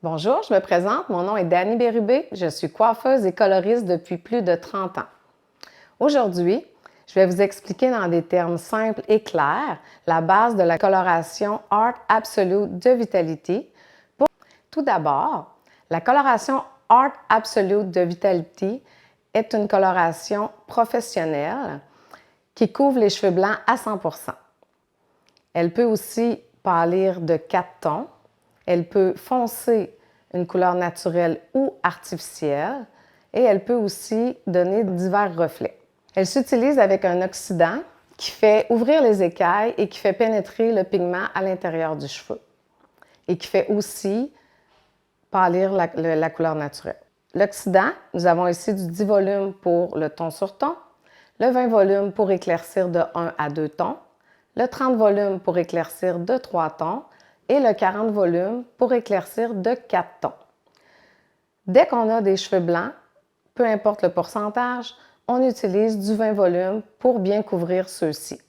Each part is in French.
Bonjour, je me présente, mon nom est Dani Bérubé, je suis coiffeuse et coloriste depuis plus de 30 ans. Aujourd'hui, je vais vous expliquer dans des termes simples et clairs la base de la coloration Art Absolute de Vitality. Tout d'abord, la coloration Art Absolute de Vitality est une coloration professionnelle qui couvre les cheveux blancs à 100%. Elle peut aussi pâlir de 4 tons. Elle peut foncer une couleur naturelle ou artificielle et elle peut aussi donner divers reflets. Elle s'utilise avec un oxydant qui fait ouvrir les écailles et qui fait pénétrer le pigment à l'intérieur du cheveu et qui fait aussi pâlir la couleur naturelle. L'oxydant, nous avons ici du 10 volumes pour le ton sur ton, le 20 volumes pour éclaircir de 1 à 2 tons, le 30 volumes pour éclaircir de 3 tons et le 40 volumes pour éclaircir de 4 tons. Dès qu'on a des cheveux blancs, peu importe le pourcentage, on utilise du 20 volumes pour bien couvrir ceux-ci.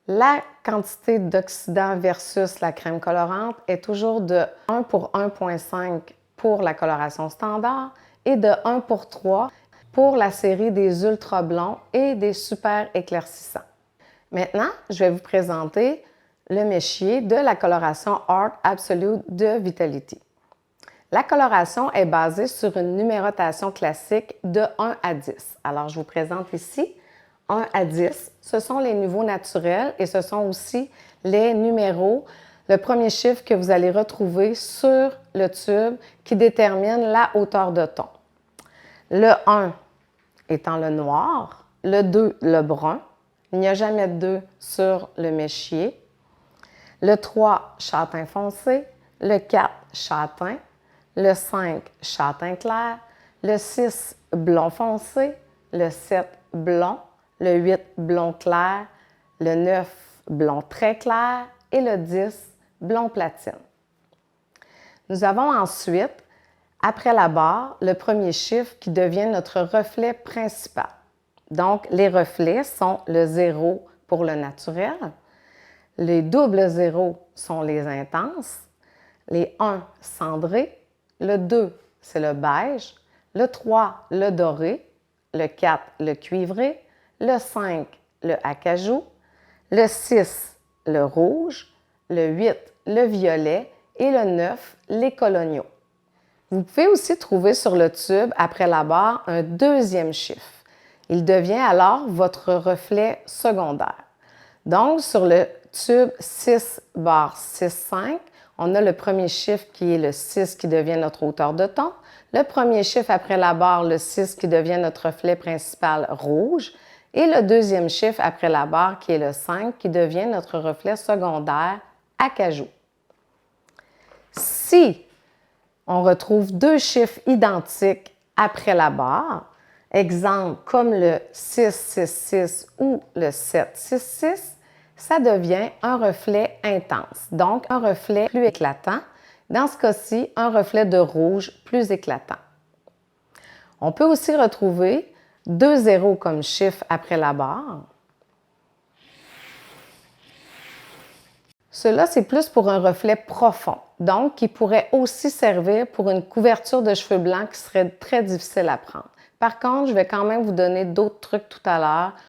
La quantité d'oxydant versus la crème colorante est toujours de 1 pour 1,5 pour la coloration standard et de 1 pour 3 pour la série des ultra blonds et des super éclaircissants. Maintenant, je vais vous présenter le méchier de la coloration Art Absolute de Vitality. La coloration est basée sur une numérotation classique de 1 à 10. Alors, je vous présente ici 1 à 10. Ce sont les niveaux naturels et ce sont aussi les numéros, le premier chiffre que vous allez retrouver sur le tube qui détermine la hauteur de ton. Le 1 étant le noir, le 2 le brun. Il n'y a jamais de 2 sur le méchier. Le 3, châtain foncé. Le 4, châtain. Le 5, châtain clair. Le 6, blond foncé. Le 7, blond. Le 8, blond clair. Le 9, blond très clair. Et le 10, blond platine. Nous avons ensuite, après la barre, le premier chiffre qui devient notre reflet principal. Donc, les reflets sont le 0 pour le naturel. Les doubles zéros sont les intenses, les 1 cendrés, le 2 c'est le beige, le 3 le doré, le 4 le cuivré, le 5 le acajou, le 6 le rouge, le 8 le violet et le 9 les coloniaux. Vous pouvez aussi trouver sur le tube, après la barre, un deuxième chiffre. Il devient alors votre reflet secondaire. Donc, sur le tube 6 barre 6, 5, on a le premier chiffre qui est le 6 qui devient notre hauteur de ton, le premier chiffre après la barre, le 6 qui devient notre reflet principal rouge, et le deuxième chiffre après la barre qui est le 5 qui devient notre reflet secondaire acajou. Si on retrouve deux chiffres identiques après la barre, exemple comme le 666 ou le 766, ça devient un reflet intense, donc un reflet plus éclatant. Dans ce cas-ci, un reflet de rouge plus éclatant. On peut aussi retrouver 2 zéros comme chiffre après la barre. Cela, c'est plus pour un reflet profond, donc qui pourrait aussi servir pour une couverture de cheveux blancs qui serait très difficile à prendre. Par contre, je vais quand même vous donner d'autres trucs tout à l'heure